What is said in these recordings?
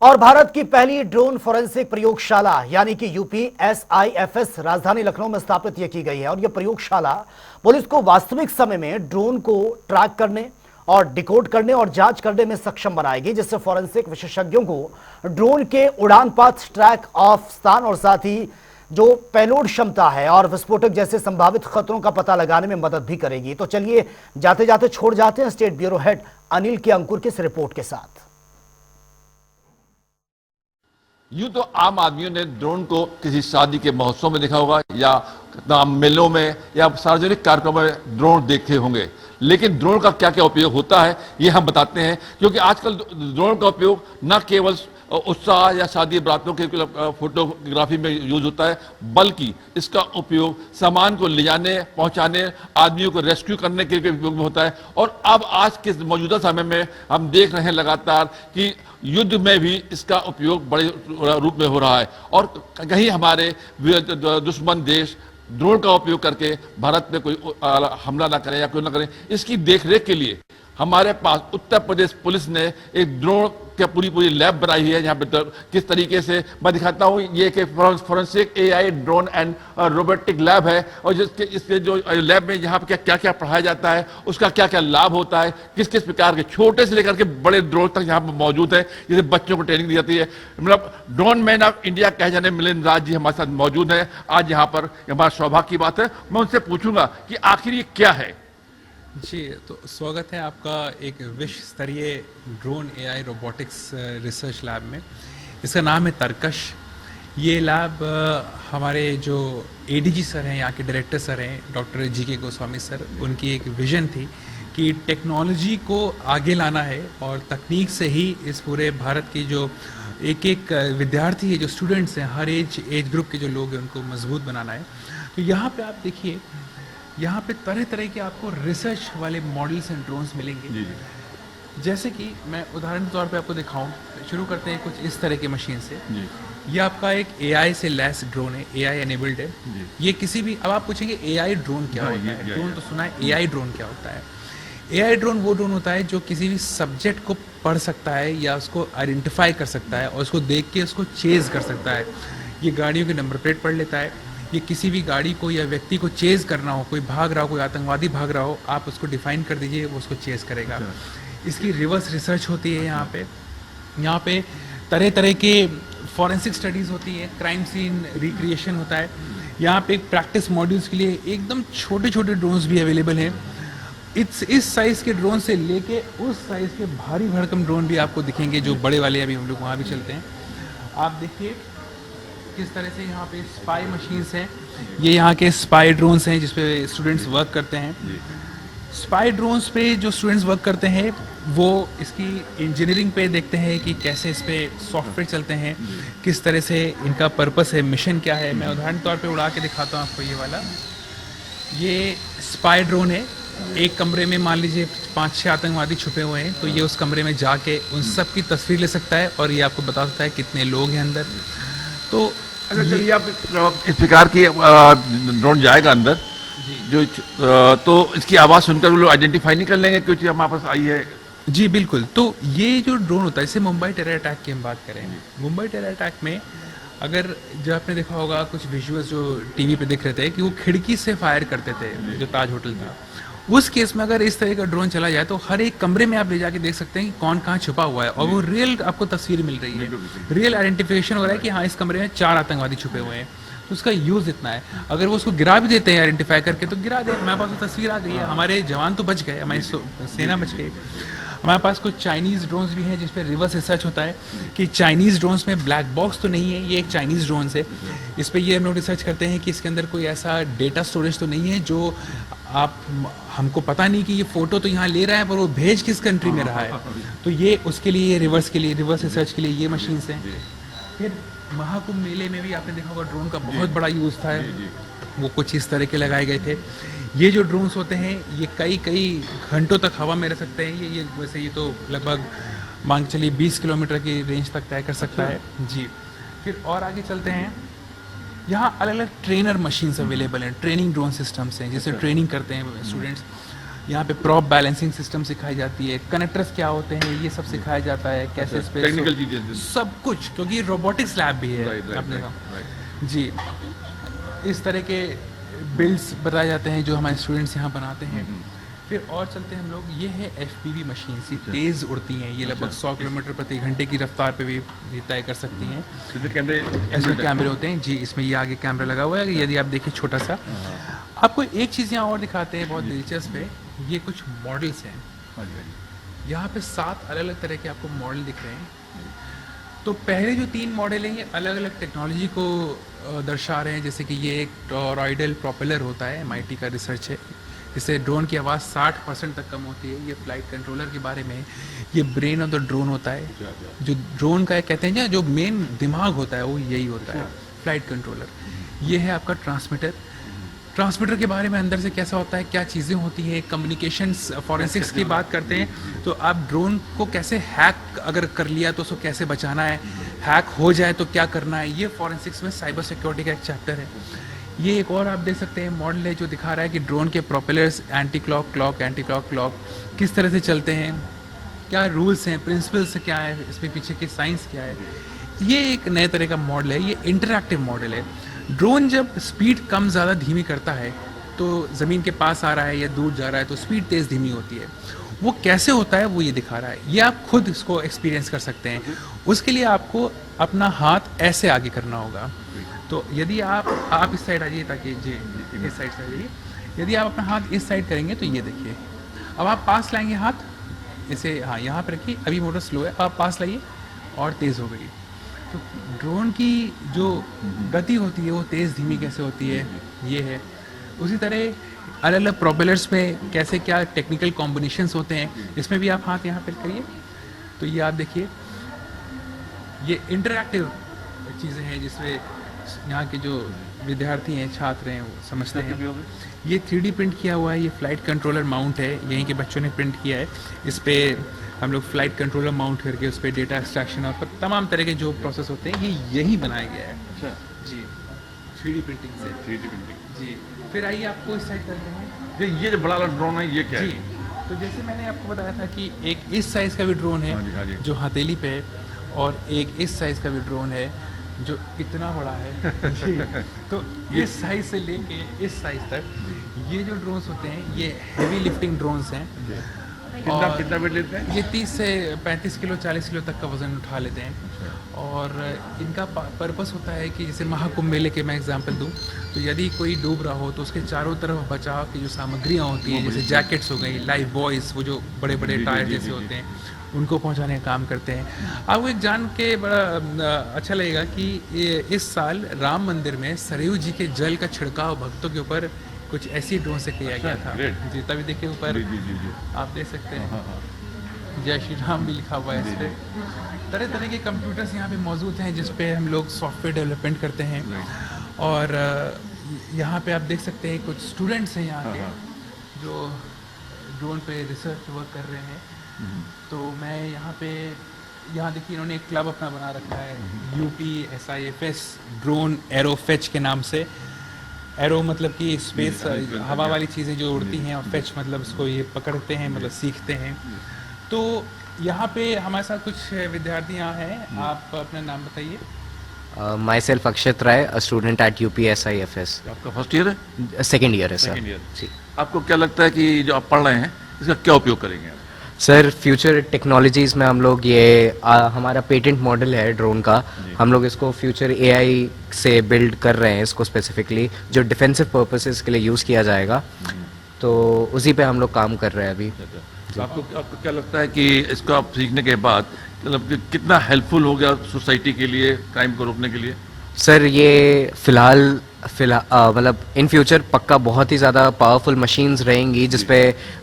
और भारत की पहली ड्रोन फोरेंसिक प्रयोगशाला यानी कि यूपीएसआईएफएस राजधानी लखनऊ में स्थापित की गई है। और यह प्रयोगशाला पुलिस को वास्तविक समय में ड्रोन को ट्रैक करने और डिकोड करने और जांच करने में सक्षम बनाएगी, जिससे फोरेंसिक विशेषज्ञों को ड्रोन के उड़ान पथ, ट्रैक ऑफ स्थान और साथ ही जो पेलोड क्षमता है और विस्फोटक जैसे संभावित खतरों का पता लगाने में मदद भी करेगी। तो चलिए जाते जाते छोड़ जाते हैं स्टेट ब्यूरो हेड अनिल के अंकुर की इस रिपोर्ट के साथ। यूं तो आम आदमियों ने ड्रोन को किसी शादी के महोत्सव में देखा होगा या मेलों में या सार्वजनिक कार्यक्रमों में ड्रोन देखे होंगे, लेकिन ड्रोन का क्या क्या उपयोग होता है ये हम बताते हैं। क्योंकि आजकल ड्रोन का उपयोग न केवल उत्साह या शादी बारातों के फोटोग्राफी में यूज होता है, बल्कि इसका उपयोग सामान को ले जाने, पहुंचाने, आदमियों को रेस्क्यू करने के लिए उपयोग में होता है। और अब आज के मौजूदा समय में हम देख रहे हैं लगातार कि युद्ध में भी इसका उपयोग बड़े रूप में हो रहा है। और कहीं हमारे दुश्मन देश ड्रोन का उपयोग करके भारत में कोई हमला ना करें या कोई ना करें, इसकी देखरेख के लिए हमारे पास उत्तर प्रदेश पुलिस ने एक ड्रोन की पूरी लैब बनाई है। यहाँ पे किस तरीके से मैं दिखाता हूँ, ये एक forensic AI drone and robotic lab है। और इसके जो लैब में यहाँ पे क्या क्या पढ़ाया जाता है, उसका क्या क्या लाभ होता है, किस किस प्रकार के छोटे से लेकर के बड़े ड्रोन तक यहाँ पर मौजूद है, जिसे बच्चों को ट्रेनिंग दी जाती है। मतलब ड्रोन मैन ऑफ इंडिया कहे जाने मिलिंद राज जी हमारे साथ मौजूद है आज यहाँ पर। हमारा सौभाग्य की बात है। मैं उनसे पूछूंगा कि आखिर ये क्या है। जी, तो स्वागत है आपका एक विश्व स्तरीय drone AI robotics research lab में। इसका नाम है तरकश। ये लैब हमारे जो एडीजी सर हैं, यहाँ के डायरेक्टर सर हैं डॉक्टर जीके गोस्वामी सर, उनकी एक विजन थी कि टेक्नोलॉजी को आगे लाना है और तकनीक से ही इस पूरे भारत की जो एक एक विद्यार्थी है, जो स्टूडेंट्स हैं, हर एज ग्रुप के जो लोग हैं, उनको मजबूत बनाना है। तो यहाँ पे आप देखिए, यहाँ पे तरह तरह के आपको रिसर्च वाले मॉडल्स एंड ड्रोन्स मिलेंगे। जी जी। जैसे कि मैं उदाहरण के तौर पे आपको दिखाऊं, शुरू करते हैं कुछ इस तरह की मशीन से। जी। ये आपका एक एआई से लैस ड्रोन है, एआई एनेबल्ड है। ये किसी भी, अब आप पूछेंगे एआई ड्रोन क्या होता है? ड्रोन तो सुना है, एआई ड्रोन क्या होता है? एआई ड्रोन वो ड्रोन होता है जो किसी भी सब्जेक्ट को पढ़ सकता है या उसको आइडेंटिफाई कर सकता है और उसको देख के उसको चेज कर सकता है। ये गाड़ियों की नंबर प्लेट पढ़ लेता है। ये किसी भी गाड़ी को या व्यक्ति को चेज करना हो, कोई भाग रहा हो, कोई आतंकवादी भाग रहा हो, आप उसको डिफाइन कर दीजिए, वो उसको चेज करेगा। इसकी रिवर्स रिसर्च होती है यहाँ पे तरह तरह के फॉरेंसिक स्टडीज़ होती है, क्राइम सीन रिक्रिएशन होता है। यहाँ पे प्रैक्टिस मॉड्यूल्स के लिए एकदम छोटे छोटे ड्रोन्स भी अवेलेबल हैं। इस साइज़ के ड्रोन से लेके उस साइज़ के भारी भरकम ड्रोन भी आपको दिखेंगे, जो बड़े वाले अभी हम लोग वहाँ भी चलते हैं। आप देखिए किस तरह से यहाँ पे स्पाई मशीन्स हैं। ये यहाँ के स्पाई ड्रोन्स हैं जिसपे स्टूडेंट्स वर्क करते हैं। स्पाई ड्रोन्स पे जो स्टूडेंट्स वर्क करते हैं वो इसकी इंजीनियरिंग पे देखते हैं कि कैसे इस पे सॉफ्टवेयर चलते हैं, किस तरह से इनका पर्पस है, मिशन क्या है। मैं उदाहरण तौर पे उड़ा के दिखाता हूँ आपको। ये वाला, ये स्पाई ड्रोन है। एक कमरे में मान लीजिए 5-6 आतंकवादी छुपे हुए हैं, तो ये उस कमरे में जाके उन सब की तस्वीर ले सकता है और ये आपको बता सकता है कितने लोग हैं अंदर। तो अच्छा, चलिए आप इस प्रकार की ड्रोन जाएगा अंदर जो तो इसकी आवाज़ सुनकर वो लोग आइडेंटिफाई नहीं कर लेंगे कुछ हमारे पास आई है? जी बिल्कुल। तो ये जो ड्रोन होता है, जैसे मुंबई टेरर अटैक की हम बात करें, मुंबई टेरर अटैक में अगर जब आपने देखा होगा कुछ विजुअल्स जो टीवी पे दिख रहे थे कि वो खिड़की से फायर करते थे, जो ताज होटल था, उस केस में अगर इस तरह का ड्रोन चला जाए तो हर एक कमरे में आप ले जाके देख सकते हैं कि कौन कहाँ छुपा हुआ है और वो रियल आपको तस्वीर मिल रही है, रियल आइडेंटिफिकेशन हो रहा है कि हाँ इस कमरे में 4 आतंकवादी छुपे हुए हैं। तो उसका यूज़ इतना है। अगर वो उसको गिरा भी देते हैं आइडेंटिफाई करके तो गिरा दे, हमारे पास तो तस्वीर आ गई है, हमारे जवान तो बच गए, हमारी सेना बच गई। हमारे पास कुछ चाइनीज़ ड्रोन्स भी हैं जिस पर रिवर्स रिसर्च होता है कि चाइनीज़ ड्रोन्स में ब्लैक बॉक्स तो नहीं है, ये एक चाइनीज़ ड्रोन्स है। इस पर ये हम लोग रिसर्च करते हैं कि इसके अंदर कोई ऐसा डेटा स्टोरेज तो नहीं है जो आप, हमको पता नहीं कि ये फ़ोटो तो यहाँ ले रहा है पर वो भेज किस कंट्री में रहा है। तो ये उसके लिए रिवर्स रिसर्च के लिए ये मशीन्स हैं। फिर महाकुंभ मेले में भी आपने देखा होगा ड्रोन का बहुत बड़ा यूज़ था। वो कुछ इस तरह के लगाए गए थे। ये जो ड्रोन्स होते हैं ये कई घंटों तक हवा में रह सकते हैं। ये वैसे ये तो लगभग मान के चलिए 20 किलोमीटर की रेंज तक तय कर सकता है जी। फिर और आगे चलते हैं, यहाँ अलग अलग ट्रेनर मशीन्स अवेलेबल हैं, ट्रेनिंग ड्रोन सिस्टम्स हैं जिससे ट्रेनिंग करते हैं स्टूडेंट्स। यहाँ पे प्रॉप बैलेंसिंग सिस्टम सिखाई जाती है, कनेक्टर्स क्या होते हैं ये सब सिखाया जाता है, कैसे स्पेस टेक्निकल चीजें सब कुछ, क्योंकि रोबोटिक्स लैब भी है अपने राइट। जी। इस तरह के बिल्ड्स बताए जाते हैं जो हमारे स्टूडेंट्स यहाँ बनाते हैं। फिर और चलते हैं हम लोग, ये है FPV मशीन, ये तेज़ उड़ती हैं, ये लगभग 100 किलोमीटर प्रति घंटे की रफ्तार पे भी ये तय कर सकती हैं। कैमरे इसमें कैमरे होते हैं जी, इसमें ये आगे कैमरा लगा हुआ है, यदि आप देखिए छोटा सा। आपको एक चीज़ यहाँ और दिखाते हैं बहुत दिलचस्प है, ये कुछ मॉडल्स हैं, यहाँ पे 7 अलग अलग तरह के आपको मॉडल दिख रहे हैं। तो पहले जो 3 मॉडल हैं ये अलग अलग टेक्नोलॉजी को दर्शा रहे हैं, जैसे कि ये एक टॉरॉइडल प्रोपेलर होता है, MIT का रिसर्च है, इससे ड्रोन की आवाज़ 60% तक कम होती है। ये फ्लाइट कंट्रोलर के बारे में, ये ब्रेन ऑफ द ड्रोन होता है, जो ड्रोन का कहते हैं ना जो मेन दिमाग होता है वो यही होता है, फ्लाइट कंट्रोलर। ये है आपका ट्रांसमीटर, ट्रांसमीटर के बारे में अंदर से कैसा होता है, क्या चीज़ें होती हैं, कम्युनिकेशंस फॉरेंसिक्स की बात करते हैं, तो आप ड्रोन को कैसे हैक अगर कर लिया तो उसको कैसे बचाना है, हैक हो जाए तो क्या करना है, ये फॉरेंसिक्स में साइबर सिक्योरिटी का एक चैप्टर है। ये एक और आप देख सकते हैं मॉडल है जो दिखा रहा है कि ड्रोन के प्रोपेलर्स एंटी क्लॉक क्लॉक किस तरह से चलते हैं, क्या रूल्स हैं, प्रिंसिपल्स क्या है, इसमें पीछे की साइंस क्या है। ये एक नए तरह का मॉडल है, ये इंटरैक्टिव मॉडल है। ड्रोन जब स्पीड कम ज़्यादा धीमी करता है तो ज़मीन के पास आ रहा है या दूर जा रहा है तो स्पीड तेज़ धीमी होती है, वो कैसे होता है वो ये दिखा रहा है। ये आप खुद इसको एक्सपीरियंस कर सकते हैं। उसके लिए आपको अपना हाथ ऐसे आगे करना होगा। तो यदि आप इस साइड आ जाइए, ताकि जी इस साइड से आ जाइए, यदि आप अपना हाथ इस साइड करेंगे तो ये देखिए, अब आप पास लाएंगे हाथ इसे, हाँ यहाँ पर रखिए, अभी मोटर स्लो है, आप पास लाइए और तेज़ हो गई। तो ड्रोन की जो गति होती है वो तेज़ धीमी कैसे होती है, ये है। उसी तरह अलग अलग प्रोपेलर्स में कैसे क्या टेक्निकल कॉम्बिनेशंस होते हैं, इसमें भी आप हाथ यहाँ पर करिए तो ये आप देखिए, ये इंटरैक्टिव चीज़ें हैं जिसमें यहाँ के जो विद्यार्थी हैं, छात्र हैं, वो समझते हैं। ये 3D प्रिंट किया हुआ है, ये फ्लाइट कंट्रोलर माउंट है, यहीं के बच्चों ने प्रिंट किया है। इस पर हम लोग फ्लाइट कंट्रोलर माउंट करके उस पर डेटा एक्सट्रैक्शन और तमाम तरह के जो प्रोसेस होते हैं ये यहीं बनाया गया है। अच्छा जी, 3D प्रिंटिंग से। 3D प्रिंटिंग जी, फिर आइए आपको इस साइड करते हैं। ये जो बड़ा वाला ड्रोन है ये क्या जी, है? तो जैसे मैंने आपको बताया था कि एक इस साइज़ का भी ड्रोन हाँ जी, हाँ है जी। जो हथेली पे है, और एक इस साइज़ का भी ड्रोन है जो इतना बड़ा है। जी, तो इस साइज़ से लेके इस साइज़ तक ये जो ड्रोन्स होते हैं ये हैवी लिफ्टिंग ड्रोन्स हैं। कितना वेट लेते हैं? ये 30 से 35 किलो 40 किलो तक का वज़न उठा लेते हैं। और इनका पर्पस होता है कि जैसे महाकुंभ मेले के मैं एग्जांपल दूं, तो यदि कोई डूब रहा हो तो उसके चारों तरफ बचाव की जो सामग्रियां होती हैं, जैसे जैकेट्स हो गई, लाइफ बॉयज़, वो जो बड़े बड़े टायर जैसे होते हैं, उनको पहुंचाने का काम करते हैं। आपको एक जान के बड़ा अच्छा लगेगा कि इस साल राम मंदिर में सरयू जी के जल का छिड़काव भक्तों के ऊपर कुछ ऐसी ड्रोन से किया गया था। जी, तभी देखिए ऊपर आप देख सकते हैं जय श्री राम भी लिखा हुआ है इस पर। तरह तरह के कंप्यूटर्स यहाँ पे मौजूद हैं जिस पे हम लोग सॉफ्टवेयर डेवलपमेंट करते हैं। और यहाँ पे आप देख सकते हैं कुछ स्टूडेंट्स हैं यहाँ के जो ड्रोन पे रिसर्च वर्क कर रहे हैं। तो मैं यहाँ देखिए इन्होंने एक क्लब अपना बना रखा है, UPSIFS ड्रोन एरो फेच के नाम से। एरो मतलब कि स्पेस, हवा वाली चीज़ें जो उड़ती हैं, और फेच मतलब इसको ये पकड़ते हैं, मतलब सीखते हैं। तो यहाँ पे हमारे साथ कुछ विद्यार्थी यहाँ हैं, आप अपना नाम बताइए। Myself Akshat Rai, a student at UPSIFS. आपका फर्स्ट ईयर है? सेकेंड ईयर है सर। Second year. आपको क्या लगता है कि जो आप पढ़ रहे हैं इसका क्या उपयोग करेंगे आप? सर फ्यूचर टेक्नोलॉजीज़ में हम लोग ये हमारा पेटेंट मॉडल है ड्रोन का, हम लोग इसको फ्यूचर AI से बिल्ड कर रहे हैं इसको स्पेसिफिकली, जो डिफेंसिव पर्पसेस के लिए यूज़ किया जाएगा। तो उसी पे हम लोग काम कर रहे हैं अभी। तो आपको क्या लगता है कि इसको आप सीखने के बाद मतलब कि कितना हेल्पफुल हो गया सोसाइटी के लिए, क्राइम को रोकने के लिए? सर ये फिलहाल मतलब इन फ्यूचर पक्का बहुत ही ज़्यादा पावरफुल मशीन्स रहेंगी जिस पे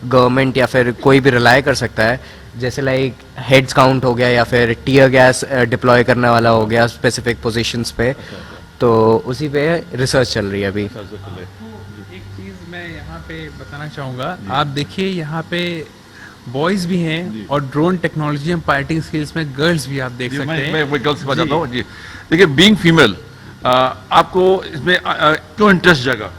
गवर्नमेंट या फिर कोई भी रिलाई कर सकता है, जैसे लाइक हेड्स काउंट हो गया या फिर टीयर गैस डिप्लॉय करने वाला हो गया स्पेसिफिक पोजीशंस पे। तो उसी पे रिसर्च चल रही है अभी। एक चीज़ मैं यहाँ पे बताना चाहूँगा, आप देखिए यहाँ पे बॉयज़ भी हैं और drone technology and piloting skills में गर्ल्स भी आप देख सकते हैं। मैं गर्ल्स से बताता हूँ जी। देखिए, बीइंग फीमेल आपको इसमें क्यों इंटरेस्ट जगा?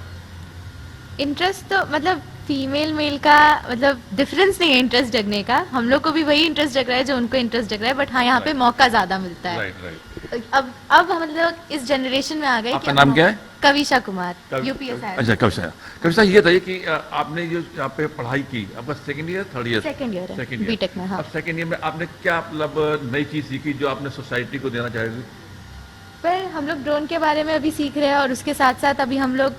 इंटरेस्ट तो मतलब फीमेल मेल का मतलब डिफरेंस नहीं है इंटरेस्ट जगने का, हम लोग को भी वही इंटरेस्ट जग रहा है जो उनको इंटरेस्ट जग रहा है, बट हाँ यहाँ पे मौका ज्यादा मिलता है। राइट। अब हम लोग इस जनरेशन में आ गए। आपका नाम क्या है? कविशा कुमार, यूपीएस। अच्छा कविशा, कविशा ये बताइए कि आपने जो यहाँ पे पढ़ाई की, आपका second year third year? Second year है सेकंड ईयर बीटेक में। हाँ, अब सेकंड ईयर में आपने क्या मतलब नई चीज सीखी जो आपने सोसाइटी को देना चाहेगी? पर हम लोग ड्रोन के बारे में अभी सीख रहे हैं और उसके साथ साथ अभी हम लोग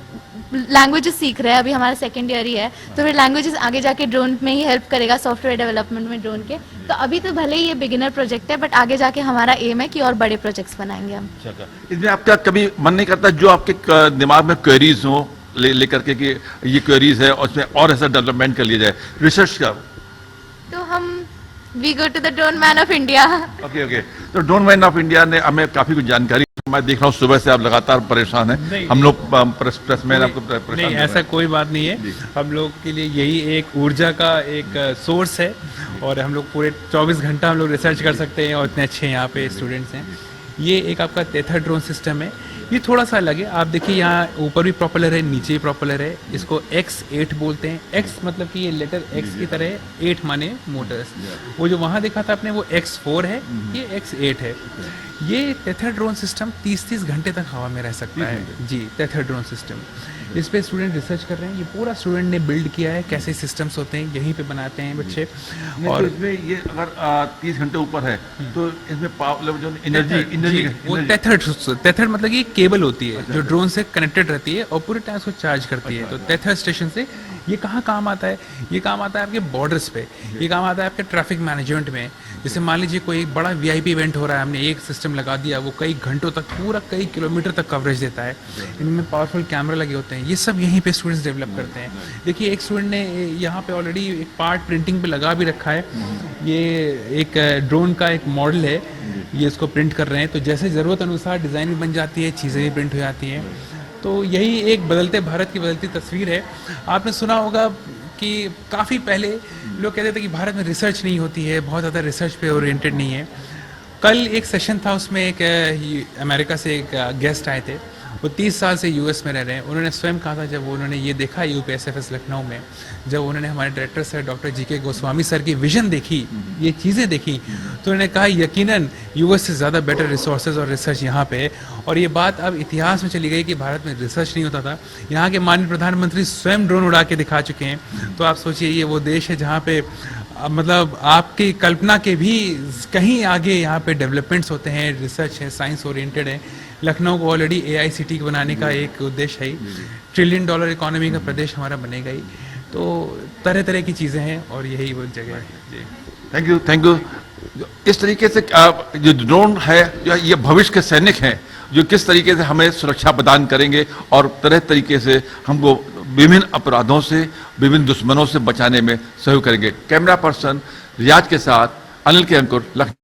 लैंग्वेजेस सीख रहे हैं। अभी हमारा सेकंड ईयर ही है, तो फिर लैंग्वेजेस आगे जाके ड्रोन में ही हेल्प करेगा, सॉफ्टवेयर डेवलपमेंट में ड्रोन के। तो अभी तो भले ही ये बिगिनर प्रोजेक्ट है, बट आगे जाके हमारा एम है कि और बड़े प्रोजेक्ट्स बनाएंगे हम। अच्छा, इसमें आपका कभी मन नहीं करता जो आपके दिमाग में क्वेरीज हो लेकर के कि ये क्वेरीज है और उसमें और ऐसा डेवलपमेंट कर लिया जाए, रिसर्च का? तो हम we go to the drone man of India. Okay, तो ड्रोन मैन ऑफ इंडिया ने हमें काफी कुछ जानकारी, मैं देख रहा हूँ सुबह से आप लगातार परेशान हैं। हम लोग प्रेसमैन आपको परेशान नहीं, ऐसा कोई बात नहीं है। हम लोग के लिए यही एक ऊर्जा का एक सोर्स है और हम लोग पूरे 24 घंटा हम लोग रिसर्च कर सकते हैं और इतने अच्छे यहाँ पे स्टूडेंट्स हैं। ये एक आपका टेथर ड्रोन सिस्टम है, ये थोड़ा सा अलग है। आप देखिए यहाँ ऊपर भी प्रोपेलर है, नीचे भी प्रोपेलर है। इसको X8 बोलते हैं। X मतलब कि ये लेटर X की तरह है, 8 माने मोटर्स। वो जो वहाँ देखा था आपने वो X4 है, ये X8 है। ये टेथर ड्रोन सिस्टम 30-30 घंटे तक हवा में रह सकता है जी। टेथर ड्रोन सिस्टम, इस पे स्टूडेंट रिसर्च कर रहे हैं। ये पूरा स्टूडेंट ने बिल्ड किया है, कैसे सिस्टम्स होते हैं यहीं पे बनाते हैं बच्चे। और तो इसमें ये अगर 30 घंटे ऊपर है तो इसमें पावर जो एनर्जी वो टेथर मतलब कि केबल होती है जो ड्रोन से कनेक्टेड रहती है और पूरे टाइम उसको चार्ज करती है। तो टेथर स्टेशन से ये कहाँ काम आता है? ये काम आता है आपके बॉर्डर्स पे, ये काम आता है आपके ट्रैफिक मैनेजमेंट में। जैसे मान लीजिए कोई बड़ा वीआईपी इवेंट हो रहा है, हमने एक सिस्टम लगा दिया, वो कई घंटों तक पूरा कई किलोमीटर तक कवरेज देता है। इनमें पावरफुल कैमरा लगे होते हैं, ये सब यहीं पे स्टूडेंट्स डेवलप करते हैं। देखिए एक स्टूडेंट ने यहाँ पे ऑलरेडी एक पार्ट प्रिंटिंग पे लगा भी रखा है। ये एक ड्रोन का एक मॉडल है, ये इसको प्रिंट कर रहे हैं। तो जैसे ज़रूरत अनुसार डिज़ाइन भी बन जाती है, चीज़ें भी प्रिंट हो जाती हैं। तो यही एक बदलते भारत की बदलती तस्वीर है। आपने सुना होगा कि काफ़ी पहले लोग कहते थे कि भारत में रिसर्च नहीं होती है, बहुत ज़्यादा रिसर्च पे ओरिएंटेड नहीं है। कल एक सेशन था, उसमें एक अमेरिका से एक गेस्ट आए थे, वो 30 साल से यूएस में रह रहे हैं। उन्होंने स्वयं कहा था, जब उन्होंने ये देखा यूपीएसएफएस लखनऊ में, जब उन्होंने हमारे director sir doctor GK Goswami sir की विजन देखी, ये चीज़ें देखी, तो उन्होंने कहा यकीनन यूएस से ज़्यादा बेटर रिसोर्सेज और रिसर्च यहाँ पे है। और ये बात अब इतिहास में चली गई कि भारत में रिसर्च नहीं होता था। यहाँ के माननीय प्रधानमंत्री स्वयं ड्रोन उड़ा के दिखा चुके हैं। तो आप सोचिए ये वो देश है जहाँ पे मतलब आपकी कल्पना के भी कहीं आगे यहाँ पे डेवलपमेंट्स होते हैं, रिसर्च है, साइंस ओरिएंटेड है। लखनऊ को ऑलरेडी AICT बनाने का एक उद्देश्य है, $1 ट्रिलियन इकोनॉमी का प्रदेश हमारा बनेगा ही। तो तरह तरह की चीज़ें हैं और यही वो जगह है। Thank you. इस तरीके से जो ड्रोन है, ये भविष्य के सैनिक हैं जो किस तरीके से हमें सुरक्षा प्रदान करेंगे और तरह तरीके से हमको विभिन्न अपराधों से, विभिन्न दुश्मनों से बचाने में सहयोग करेंगे। कैमरा पर्सन रियाज के साथ अनिल के अंकुर, लखनऊ।